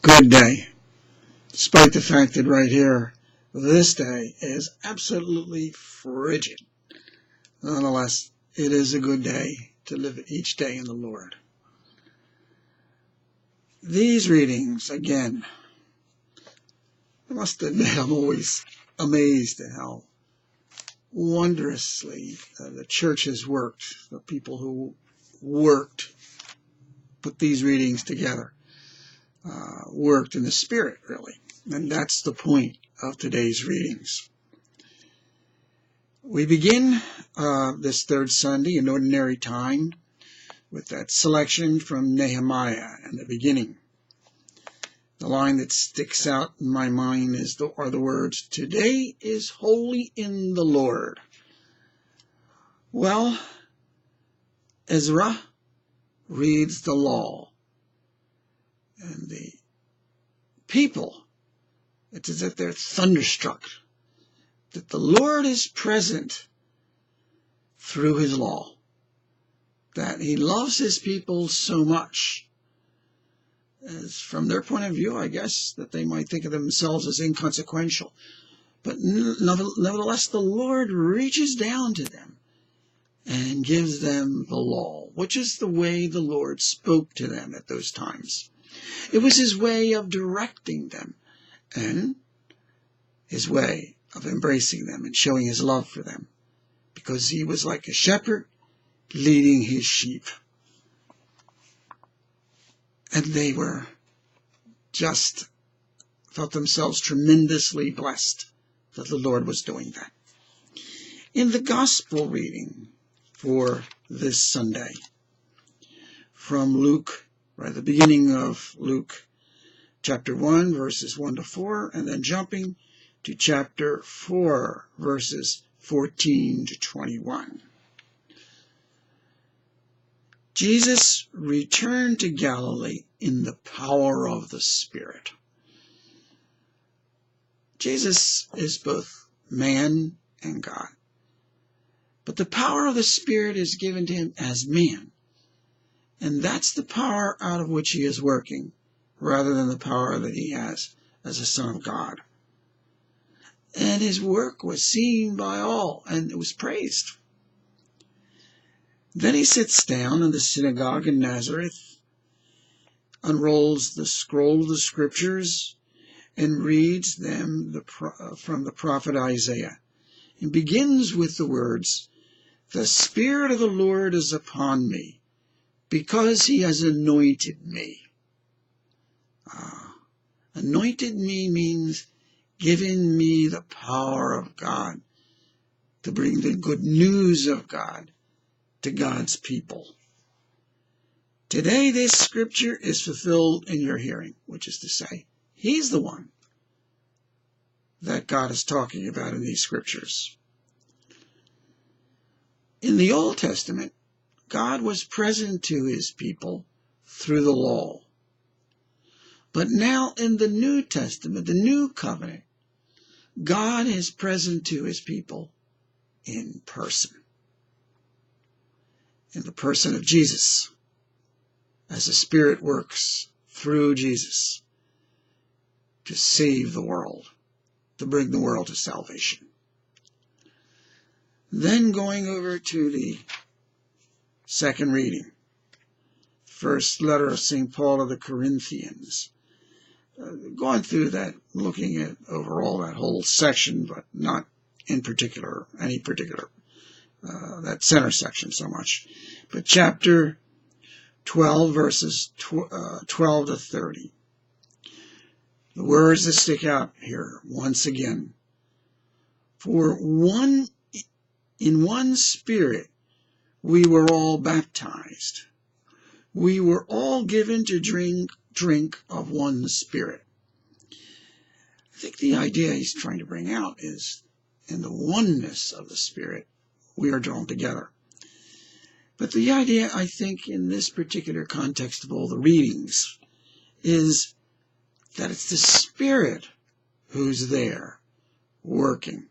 good day, despite the fact that right here, this day is absolutely frigid. Nonetheless, it is a good day to live each day in the Lord. These readings, again, I must admit I'm always amazed at how wondrously the church has worked, the people who put these readings together. Worked in the Spirit, really. And that's the point of today's readings. We begin this third Sunday in Ordinary Time with that selection from Nehemiah in the beginning. The line that sticks out in my mind are the words, "Today is holy in the Lord." Well, Ezra reads the law, and the people, it's as if they're thunderstruck that the Lord is present through his law, that he loves his people so much, as from their point of view, I guess, that they might think of themselves as inconsequential. But nevertheless, the Lord reaches down to them and gives them the law, which is the way the Lord spoke to them at those times. It was his way of directing them and his way of embracing them and showing his love for them, because he was like a shepherd leading his sheep. And they were just felt themselves tremendously blessed that the Lord was doing that. In the gospel reading for this Sunday, from Luke, right at the beginning of Luke chapter 1, verses 1 to 4, and then jumping to chapter 4, verses 14 to 21. Jesus returned to Galilee in the power of the Spirit. Jesus is both man and God, but the power of the Spirit is given to him as man, and that's the power out of which he is working, rather than the power that he has as a Son of God. And his work was seen by all, and it was praised. Then he sits down in the synagogue in Nazareth, unrolls the scroll of the Scriptures, and reads them from the prophet Isaiah, and begins with the words, "The Spirit of the Lord is upon me, because he has anointed me." Anointed me means given me the power of God to bring the good news of God to God's people. Today this scripture is fulfilled in your hearing, which is to say, he's the one that God is talking about in these scriptures. In the Old Testament, God was present to his people through the law. But now in the New Testament, the New Covenant, God is present to his people in person. In the person of Jesus, as the Spirit works through Jesus to save the world, to bring the world to salvation. Then going over to the second reading, first letter of St. Paul to the Corinthians. Going through that, looking at overall that whole section, but not in particular, any particular, that center section so much. But chapter 12, verses 12 to 30. The words that stick out here, once again. "For in one Spirit we were all baptized. We were all given to drink of one Spirit." I think the idea he's trying to bring out is in the oneness of the Spirit, we are drawn together. But the idea, I think, in this particular context of all the readings, is that it's the Spirit who's there working.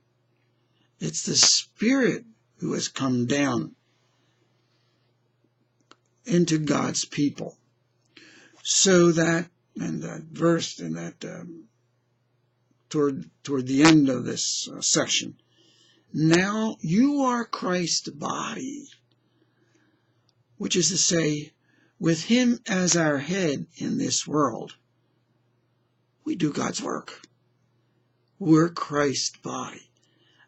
It's the Spirit who has come down into God's people, so that and that verse in that toward the end of this section. Now you are Christ's body, which is to say, with him as our head in this world, we do God's work. We're Christ's body.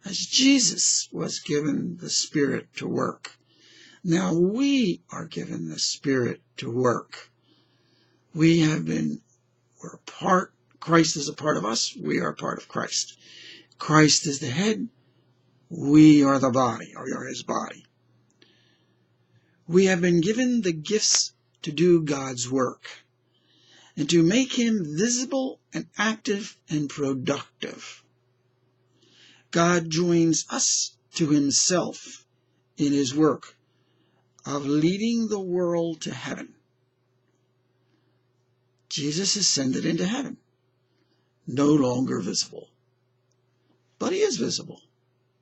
As Jesus was given the Spirit to work, now we are given the Spirit to work. Christ is a part of us, we are a part of Christ. Christ is the head, we are the body, or we are his body. We have been given the gifts to do God's work and to make him visible and active and productive. God joins us to himself in his work of leading the world to heaven. Jesus ascended into heaven, no longer visible. But he is visible.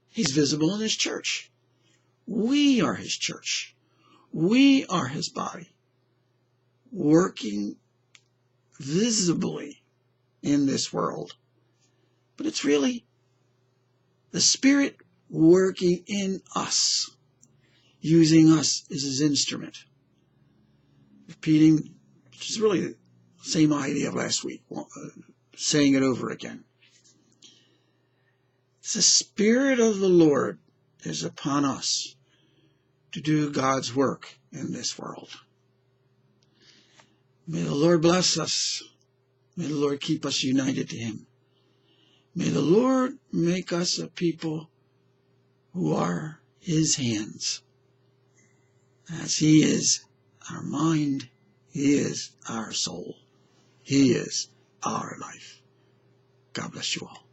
He's visible in his church. We are his church. We are his body, working visibly in this world. But it's really the Spirit working in us, using us as his instrument. Repeating, which is really the same idea of last week, saying it over again. The Spirit of the Lord is upon us to do God's work in this world. May the Lord bless us. May the Lord keep us united to him. May the Lord make us a people who are his hands. As he is our mind, he is our soul. He is our life. God bless you all.